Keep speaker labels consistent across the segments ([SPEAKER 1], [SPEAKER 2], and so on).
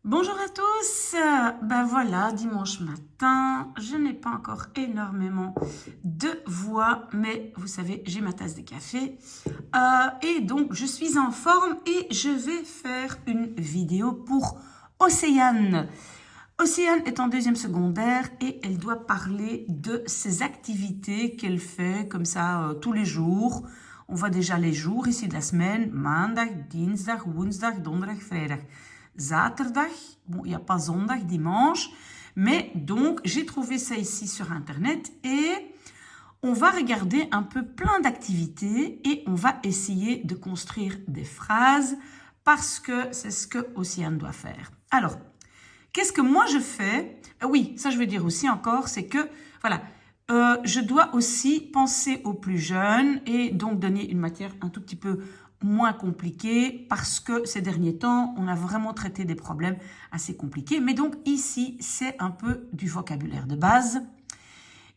[SPEAKER 1] Bonjour à tous, ben voilà, dimanche matin, je n'ai pas encore énormément de voix, mais vous savez, j'ai ma tasse de café et donc je suis en forme et je vais faire une vidéo pour Océane. Océane est en deuxième secondaire et elle doit parler de ses activités qu'elle fait comme ça tous les jours. On voit déjà les jours ici de la semaine, maandag, dinsdag, woensdag, donderdag, vrijdag. Zaterdag, bon, il n'y a pas zondag, dimanche, mais donc j'ai trouvé ça ici sur internet et on va regarder un peu plein d'activités et on va essayer de construire des phrases parce que c'est ce que Océane doit faire. Alors, qu'est-ce que moi je fais? Oui, ça je veux dire aussi encore, c'est que, voilà, je dois aussi penser aux plus jeunes et donc donner une matière un tout petit peu moins compliqué parce que ces derniers temps, on a vraiment traité des problèmes assez compliqués. Mais donc ici, c'est un peu du vocabulaire de base.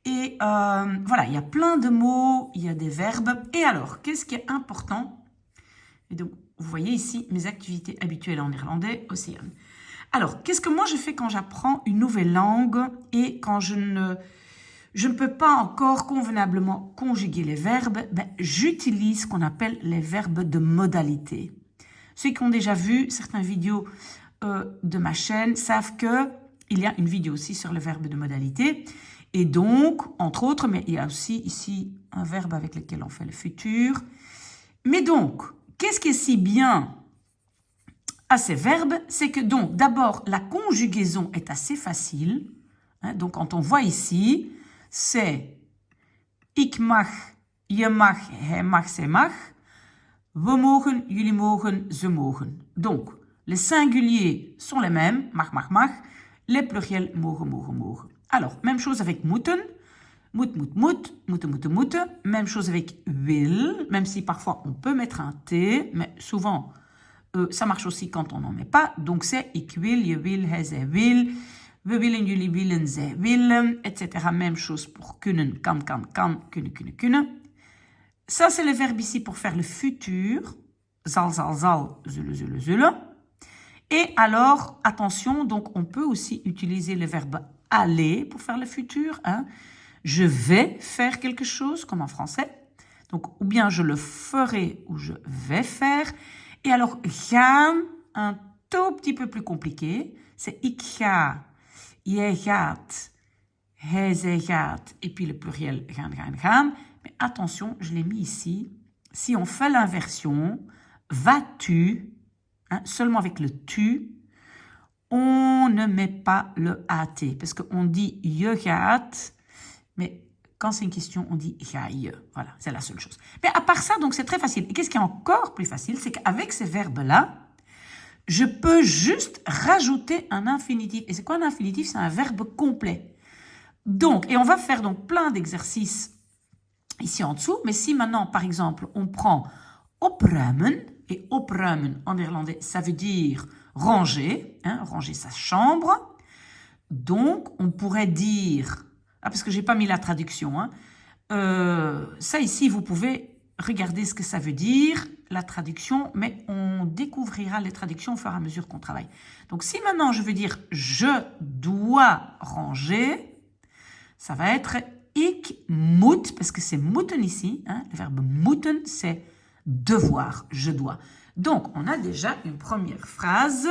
[SPEAKER 1] Et voilà, il y a plein de mots, il y a des verbes. Et alors, qu'est-ce qui est important? Et donc, vous voyez ici mes activités habituelles en néerlandais, Océane. Alors, qu'est-ce que moi je fais quand j'apprends une nouvelle langue et quand je ne peux pas encore convenablement conjuguer les verbes, j'utilise ce qu'on appelle les verbes de modalité. Ceux qui ont déjà vu certaines vidéos de ma chaîne savent qu'il y a une vidéo aussi sur le verbe de modalité. Et donc, entre autres, mais il y a aussi ici un verbe avec lequel on fait le futur. Mais donc, qu'est-ce qui est si bien à ces verbes? C'est que donc, d'abord, la conjugaison est assez facile. Donc, quand on voit ici, c'est ik mag, je mag, hij mag, zij mag. We mogen, jullie mogen, ze mogen. Donc, les singuliers sont les mêmes, mag, mag, mag. Les pluriels, mogen, mogen, mogen. Alors, même chose avec moeten. Moet, moet, moet. Moeten, moeten, moeten. Même chose avec wil, même si parfois on peut mettre un T, mais souvent, ça marche aussi quand on n'en met pas. Donc, c'est ik wil, je wil, hij, zij wil. We willen, jullie willen, zij willen, etc. Même chose pour kunnen, kan, kan, kan, kunnen, kunnen, kunnen. Ça, c'est le verbe ici pour faire le futur. Zal, zal, zal, zullen, zullen, zullen. Et alors, attention, donc on peut aussi utiliser le verbe aller pour faire le futur. Je vais faire quelque chose, comme en français. Donc, ou bien je le ferai ou je vais faire. Et alors, gaan, un tout petit peu plus compliqué. C'est ik ga. Jij gaat, hij, zij gaat, et puis le pluriel gaan, gaan, gaan. Mais attention, je l'ai mis ici. Si on fait l'inversion, vas-tu, seulement avec le tu, on ne met pas le AT. Parce qu'on dit je gaat, mais quand c'est une question, on dit ga je. Voilà, c'est la seule chose. Mais à part ça, donc c'est très facile. Et qu'est-ce qui est encore plus facile, c'est qu'avec ces verbes-là, je peux juste rajouter un infinitif. Et c'est quoi un infinitif? C'est un verbe complet. Donc, et on va faire donc plein d'exercices ici en dessous. Mais si maintenant, par exemple, on prend opruimen, et opruimen en néerlandais, ça veut dire ranger, ranger sa chambre. Donc, on pourrait dire, parce que j'ai pas mis la traduction, ça ici, vous pouvez regarder ce que ça veut dire, la traduction, mais on découvrira les traductions au fur et à mesure qu'on travaille. Donc, si maintenant je veux dire « je dois ranger », ça va être « ik moet », parce que c'est « moeten » ici, le verbe « moeten », c'est « devoir »,« je dois ». Donc, on a déjà une première phrase.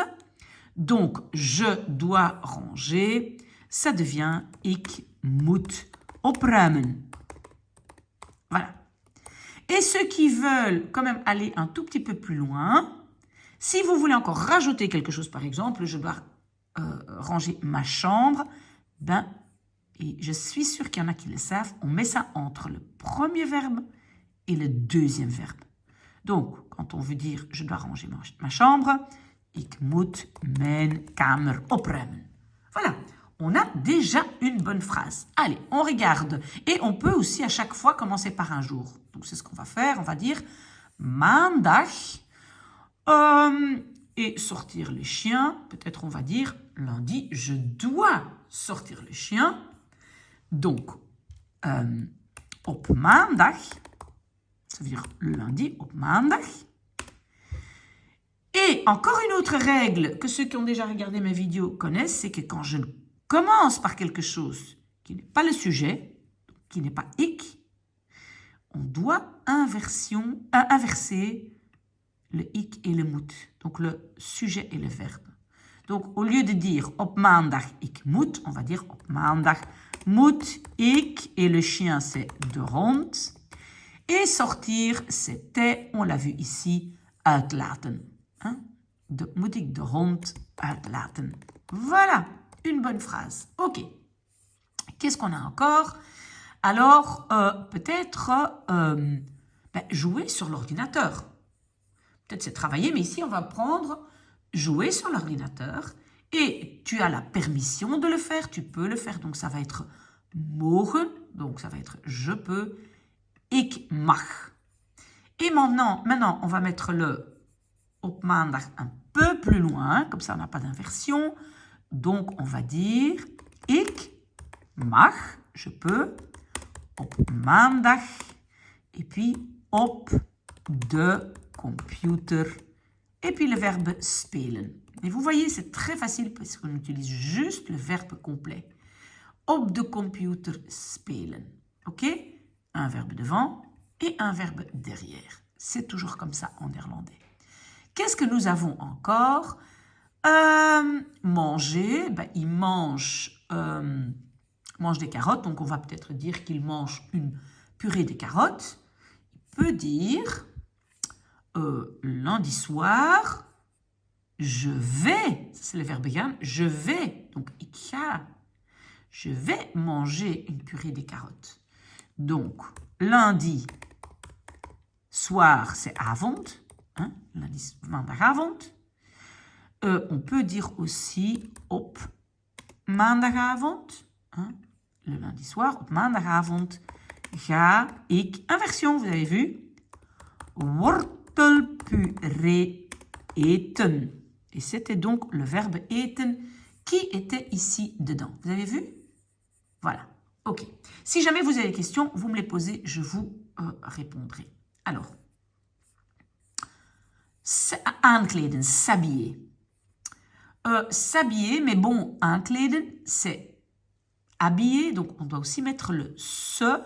[SPEAKER 1] Donc, « je dois ranger », ça devient « ik moet opruimen ». Voilà. Et ceux qui veulent quand même aller un tout petit peu plus loin, si vous voulez encore rajouter quelque chose, par exemple, je dois ranger ma chambre, et je suis sûre qu'il y en a qui le savent, on met ça entre le premier verbe et le deuxième verbe. Donc, quand on veut dire je dois ranger ma chambre, ik moet mijn kamer opruimen. Voilà. On a déjà une bonne phrase. Allez, on regarde. Et on peut aussi à chaque fois commencer par un jour. Donc, c'est ce qu'on va faire. On va dire maandag. Et sortir les chiens. Peut-être on va dire lundi, je dois sortir les chiens. Donc, op maandag. Ça veut dire lundi, op maandag. Et encore une autre règle que ceux qui ont déjà regardé mes vidéos connaissent, c'est que quand je commence par quelque chose qui n'est pas le sujet, qui n'est pas ik, on doit inverser le ik et le moet, donc le sujet et le verbe. Donc, au lieu de dire op maandag ik moet, on va dire op maandag moet ik, et le chien c'est de hond. Et sortir, c'était, on l'a vu ici, uitlaten. Hein? Moet ik de hond uitlaten. Voilà, une bonne phrase. Ok. Qu'est-ce qu'on a encore? Alors, peut-être jouer sur l'ordinateur. Peut-être c'est travailler, mais ici, on va prendre jouer sur l'ordinateur. Et tu as la permission de le faire, tu peux le faire. Donc, ça va être mogen, donc ça va être je peux. Ik mag. Et maintenant, on va mettre le op maandag un peu plus loin, comme ça on n'a pas d'inversion. Donc, on va dire ik mag, je peux, op maandag, et puis op de computer, et puis le verbe spelen. Et vous voyez, c'est très facile parce qu'on utilise juste le verbe complet. Op de computer spelen. OK? Un verbe devant et un verbe derrière. C'est toujours comme ça en néerlandais. Qu'est-ce que nous avons encore? Manger, il mange des carottes, donc on va peut-être dire qu'il mange une purée de carottes. Il peut dire lundi soir, je vais, c'est le verbe gaan, je vais, donc ik ga, je vais manger une purée de carottes. Donc, lundi soir, c'est avond, hein, lundi, maandagavond. On peut dire aussi op maandagavond, hein, le lundi soir, op maandagavond, ga ik, inversion, vous avez vu, wortelpuree eten. Et c'était donc le verbe eten qui était ici dedans. Vous avez vu? Voilà. Ok. Si jamais vous avez des questions, vous me les posez, je vous répondrai. Alors, aankleden, s'habiller. S'habiller, mais bon, aankleden, c'est habiller, donc on doit aussi mettre le se,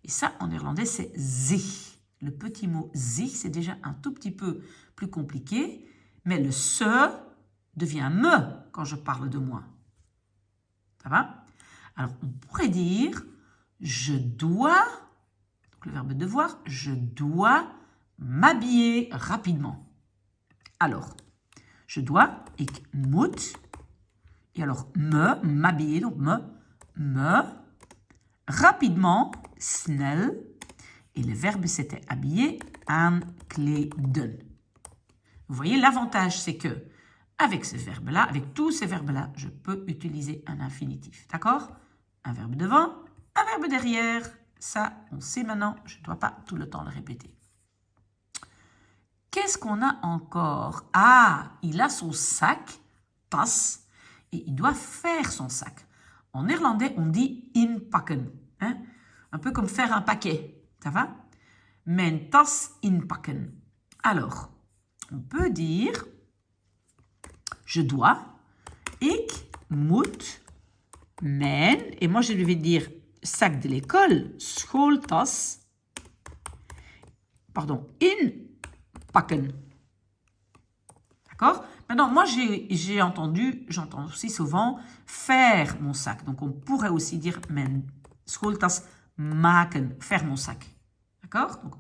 [SPEAKER 1] et ça, en néerlandais, c'est zich. Le petit mot zich, c'est déjà un tout petit peu plus compliqué, mais le se devient me quand je parle de moi. Ça va? Alors, on pourrait dire, je dois, donc le verbe devoir, je dois m'habiller rapidement. Alors, je dois, ik moet, et alors m'habiller, donc me, rapidement, snel, et le verbe c'était habiller, aankleden. Vous voyez, l'avantage c'est que avec ce verbe-là, avec tous ces verbes-là, je peux utiliser un infinitif. D'accord? Un verbe devant, un verbe derrière. Ça, on sait maintenant, je ne dois pas tout le temps le répéter. Qu'est-ce qu'on a encore? Ah, il a son sac, tas, et il doit faire son sac. En néerlandais, on dit inpakken. Hein? Un peu comme faire un paquet. Ça va? Mijn tas inpakken. Alors, on peut dire... Je dois, ik moet mijn, et moi je devais dire sac de l'école, schooltas, pardon, inpakken. D'accord? Maintenant, moi j'entends aussi souvent faire mon sac. Donc on pourrait aussi dire mijn schooltas maken, faire mon sac. D'accord? Donc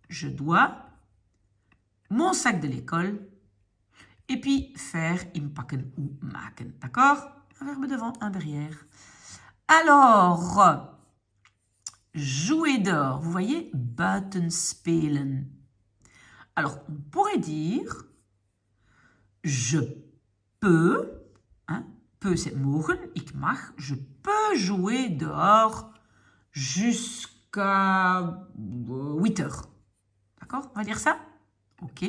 [SPEAKER 1] je dois mon sac de l'école. Et puis, faire, inpakken ou maken. D'accord? Un verbe devant, un derrière. Alors, jouer dehors. Vous voyez? Buiten spelen. Alors, on pourrait dire, je peux, hein, peux c'est mogen, ik mag, je peux jouer dehors jusqu'à 8 heures. D'accord? On va dire ça? Ok.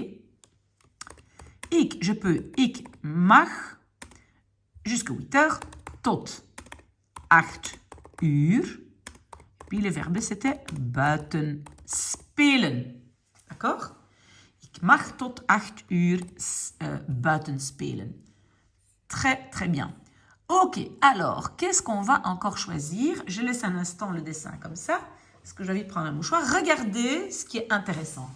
[SPEAKER 1] Ik, je peux, ik mag, jusqu'à 8 heures, tot 8 uur. Puis le verbe, c'était buiten spelen. D'accord? Ik Ik mag tot 8 uur buiten spelen. Très, très bien. Ok, alors, qu'est-ce qu'on va encore choisir? Je laisse un instant le dessin comme ça, parce que j'ai envie de prendre un mouchoir. Regardez ce qui est intéressant.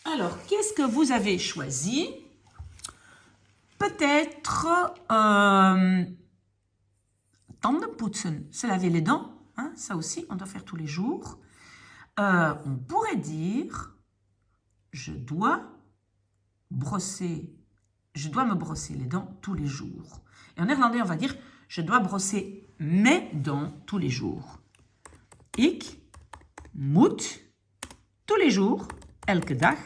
[SPEAKER 1] Alors, qu'est-ce que vous avez choisi? Peut-être tandenpoetsen, se laver les dents. Hein, ça aussi, on doit faire tous les jours. On pourrait dire, je dois me brosser les dents tous les jours. Et en néerlandais, on va dire, je dois brosser mes dents tous les jours. Ik moet tous les jours, elke dag,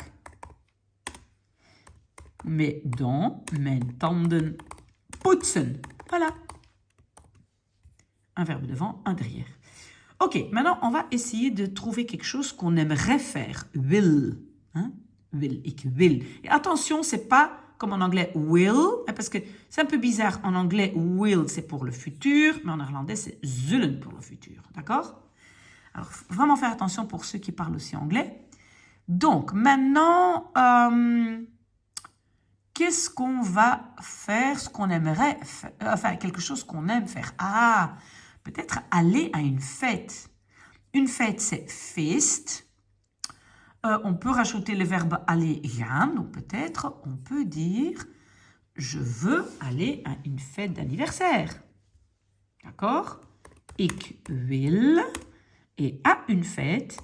[SPEAKER 1] mes dents, mijn tanden poetsen. Voilà. Un verbe devant, un derrière. Ok, maintenant, on va essayer de trouver quelque chose qu'on aimerait faire. Will. Hein? Will, ik wil. Et attention, c'est pas comme en anglais will, parce que c'est un peu bizarre. En anglais, will, c'est pour le futur, mais en néerlandais, c'est zullen pour le futur. D'accord? Alors, vraiment faire attention pour ceux qui parlent aussi anglais. Donc, maintenant, qu'est-ce qu'on va faire, ce qu'on aimerait faire, enfin, quelque chose qu'on aime faire. Ah, peut-être aller à une fête. Une fête, c'est feest. On peut rajouter le verbe aller gaan, donc peut-être on peut dire je veux aller à une fête d'anniversaire. D'accord? Ik wil, et à une fête,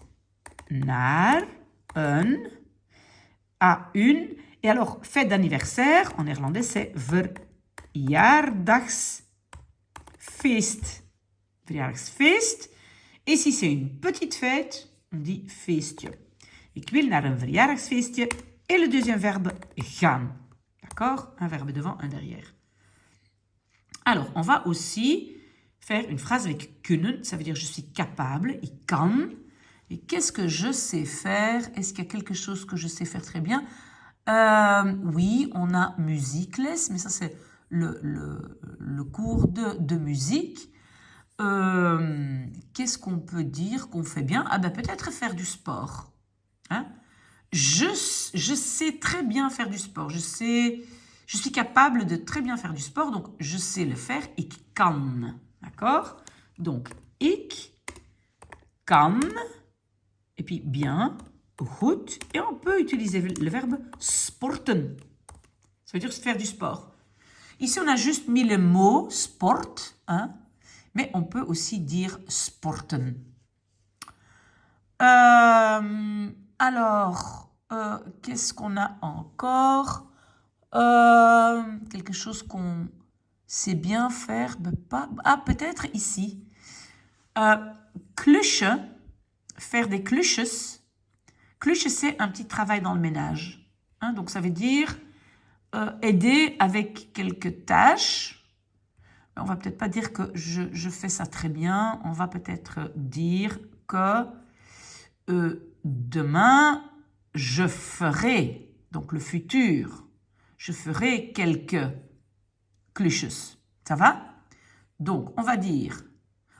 [SPEAKER 1] naar een, à une. Et alors, fête d'anniversaire, en néerlandais, c'est verjaardagsfeest. Verjaardagsfeest. Et si c'est une petite fête, on dit feestje. Ik wil naar een verjaardagsfeestje. Et le deuxième verbe, gaan. D'accord? Un verbe devant, un derrière. Alors, on va aussi faire une phrase avec kunnen. Ça veut dire je suis capable. Ik kan. Et qu'est-ce que je sais faire? Est-ce qu'il y a quelque chose que je sais faire très bien? Oui, on a muziekles, mais ça c'est le cours de musique. Qu'est-ce qu'on peut dire qu'on fait bien? Ah ben peut-être faire du sport. Hein? Je sais très bien faire du sport. Je suis capable de très bien faire du sport, donc je sais le faire. Ik kan. D'accord? Donc, ik kan. Et puis bien, goed. Et on peut utiliser le verbe sporten. Ça veut dire faire du sport. Ici, on a juste mis le mot sport, hein, mais on peut aussi dire sporten. Alors, qu'est-ce qu'on a encore? Quelque chose qu'on sait bien faire, mais pas... Ah, peut-être ici. Klusje, faire des klusjes. Klusje, c'est un petit travail dans le ménage. Hein, donc, ça veut dire aider avec quelques tâches. On va peut-être pas dire que je fais ça très bien. On va peut-être dire que demain, je ferai, donc le futur, je ferai quelques klusjes. Ça va? Donc, on va pas dire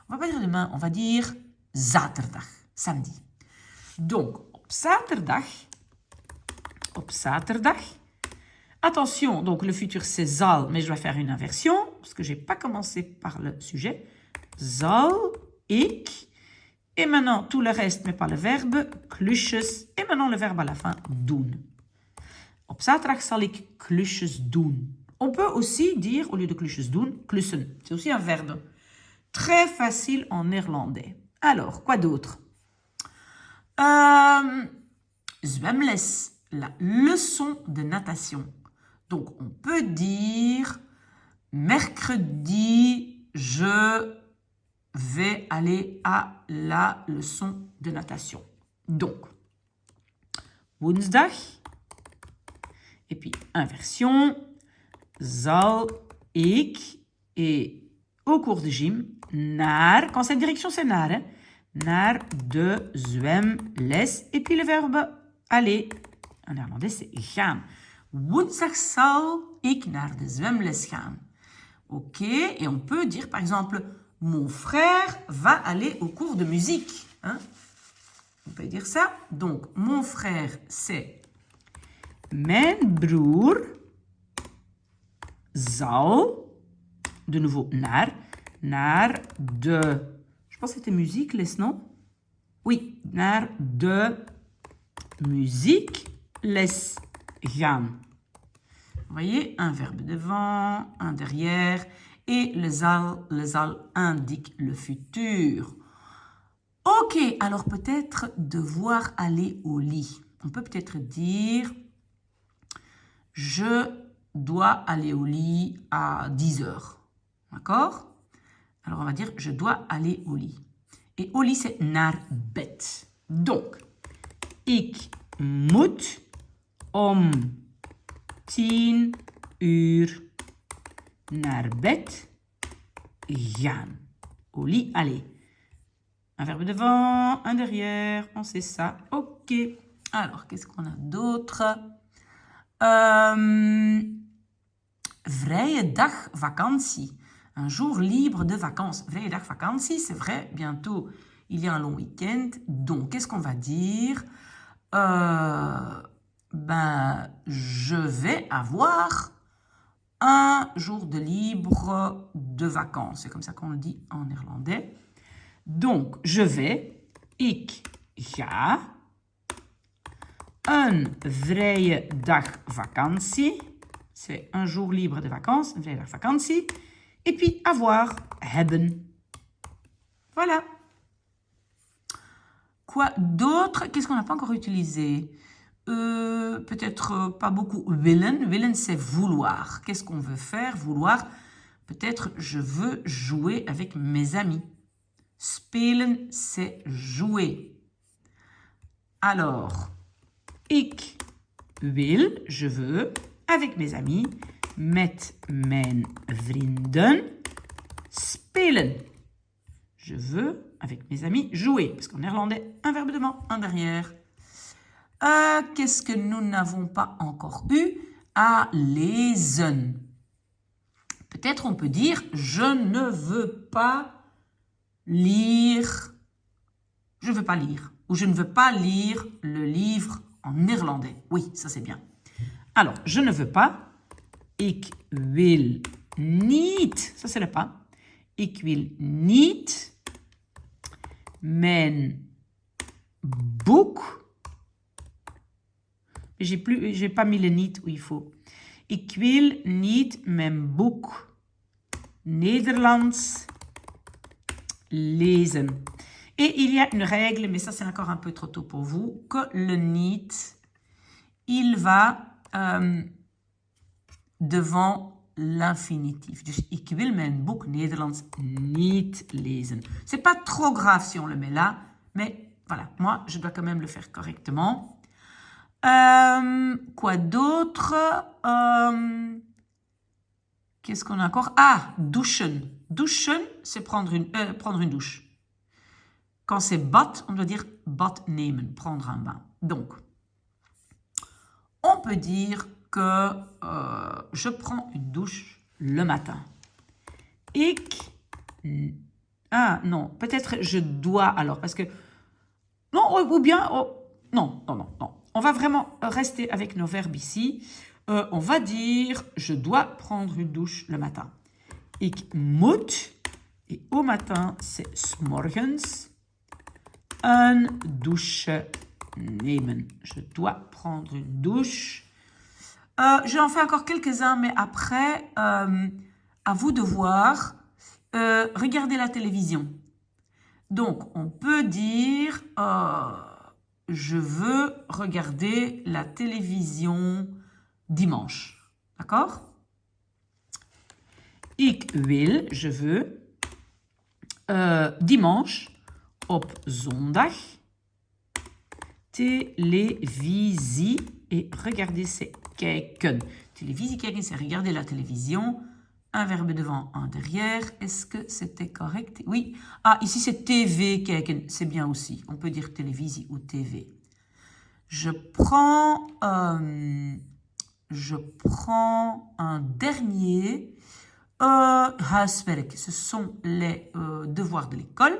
[SPEAKER 1] demain, on va dire zaterdag, samedi. Donc, op zaterdag, attention, donc le futur c'est zal, mais je vais faire une inversion, parce que je n'ai pas commencé par le sujet. Zal, ik, et maintenant tout le reste, mais pas le verbe, klusjes, et maintenant le verbe à la fin, doen. Op zaterdag zal ik klusjes doen. On peut aussi dire, au lieu de klusjes doen, klussen. C'est aussi un verbe. Très facile en néerlandais. Alors, quoi d'autre? Zwemles, la leçon de natation. Donc, on peut dire mercredi, je vais aller à la leçon de natation. Donc, woensdag, et puis inversion, zal ik, et au cours de gym, naar, quand c'est direction, c'est naar, hein, naar de zwemles, et puis le verbe aller, en néerlandais, c'est gaan. Woensdag zal ik naar de zwemles gaan. Ok, et on peut dire par exemple, Mon frère va aller au cours de musique. Hein? On peut dire ça. Donc, mon frère, c'est mijn broer zal, de nouveau, naar de... Je pense que c'était musique, les, non? Oui, naar de muziekles gaan. Vous voyez, un verbe devant, un derrière, et le zal indique le futur. Ok, alors peut-être devoir aller au lit. On peut peut-être dire, je dois aller au lit à 10 heures. D'accord? Alors on va dire, je dois aller au lit. Et au lit, c'est naar bed. Donc, ik moet om 10 uur naar bed gaan. Au lit, aller. Un verbe devant, un derrière, on sait ça. Ok. Alors, qu'est-ce qu'on a d'autre? Vrije dag vakantie. Un jour libre de vacances. Vrije dag vakantie, c'est vrai, bientôt il y a un long week-end. Donc, qu'est-ce qu'on va dire? Je vais avoir un jour de libre de vacances. C'est comme ça qu'on le dit en néerlandais. Donc, je vais, ik ga, een vrije dag vakantie. C'est un jour libre de vacances, een vrije dag vakantie. Et puis, avoir, hebben. Voilà. Quoi d'autre? Qu'est-ce qu'on n'a pas encore utilisé? Peut-être pas beaucoup. Willen. Willen, c'est vouloir. Qu'est-ce qu'on veut faire? Vouloir. Peut-être je veux jouer avec mes amis. Spelen, c'est jouer. Alors, ik wil, je veux, avec mes amis, met mijn vrienden, spelen. Je veux, avec mes amis, jouer. Parce qu'en néerlandais, un verbe devant, un derrière. Qu'est-ce que nous n'avons pas encore eu? À lezen. Peut-être on peut dire, je ne veux pas lire. Je ne veux pas lire. Ou je ne veux pas lire le livre en néerlandais. Oui, ça c'est bien. Alors, je ne veux pas. Ik wil niet. Ça c'est le pas. Ik wil niet mijn boek. J'ai pas mis le niet où il faut. Ik wil niet mijn boek Nederlands lezen. Et il y a une règle, mais ça c'est encore un peu trop tôt pour vous, que le niet, il va devant l'infinitif. Dus ik wil mijn boek Nederlands niet lezen. C'est pas trop grave si on le met là, mais voilà, moi je dois quand même le faire correctement. Quoi d'autre? Qu'est-ce qu'on a encore? Ah, douchen. Douchen, c'est prendre une douche. Quand c'est bad, on doit dire bad nemen, prendre un bain. Donc, on peut dire que je prends une douche le matin. Ah non, peut-être je dois alors, parce que... Non, ou bien... Oh, non. On va vraiment rester avec nos verbes ici. On va dire, je dois prendre une douche le matin. Ik moet, et au matin, c'est 's morgens, een douche nemen. Je dois prendre une douche. J'en fais encore quelques-uns, mais après, à vous de voir. Regardez la télévision. Donc, on peut dire... je veux regarder la télévision dimanche. D'accord? Ik wil, je veux, dimanche, op zondag, télévisie, et regarder, c'est kijken. Télévisie, kijken, c'est regarder la télévision. Un verbe devant, un derrière. Est-ce que c'était correct? Oui. Ah, ici, c'est TV, kijken. C'est bien aussi. On peut dire télévisie ou TV. Je prends un dernier. Huiswerk, ce sont les devoirs de l'école.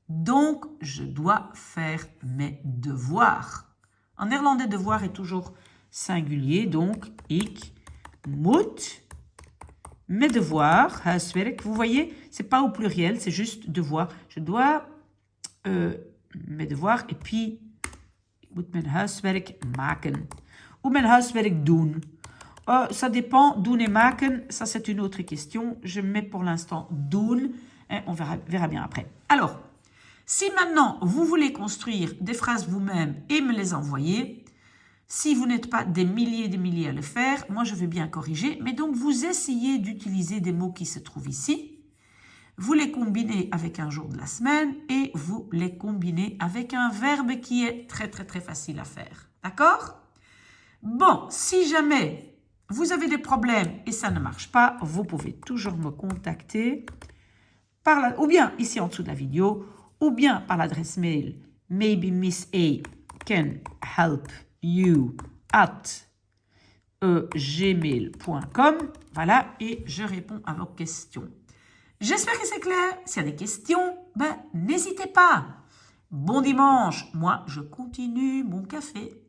[SPEAKER 1] Donc, je dois faire mes devoirs. En néerlandais, devoir est toujours singulier. Donc, ik moet mes devoirs, huiswerk. Vous voyez, c'est pas au pluriel, c'est juste devoir. Je dois mes devoirs et puis ik moet mijn huiswerk maken. Ou mijn huiswerk doen. Ça dépend, doen et maken, ça c'est une autre question. Je mets pour l'instant doen, et on verra bien après. Alors, si maintenant vous voulez construire des phrases vous-même et me les envoyer, si vous n'êtes pas des milliers à le faire, moi je veux bien corriger, mais donc vous essayez d'utiliser des mots qui se trouvent ici, vous les combinez avec un jour de la semaine et vous les combinez avec un verbe qui est très facile à faire. D'accord? Bon, si jamais vous avez des problèmes et ça ne marche pas, vous pouvez toujours me contacter ou bien ici en dessous de la vidéo, ou bien par l'adresse mail maybe Miss A can help you at gmail.com. Voilà, et je réponds à vos questions. J'espère que c'est clair. S'il y a des questions, n'hésitez pas. Bon dimanche. Moi, je continue mon café.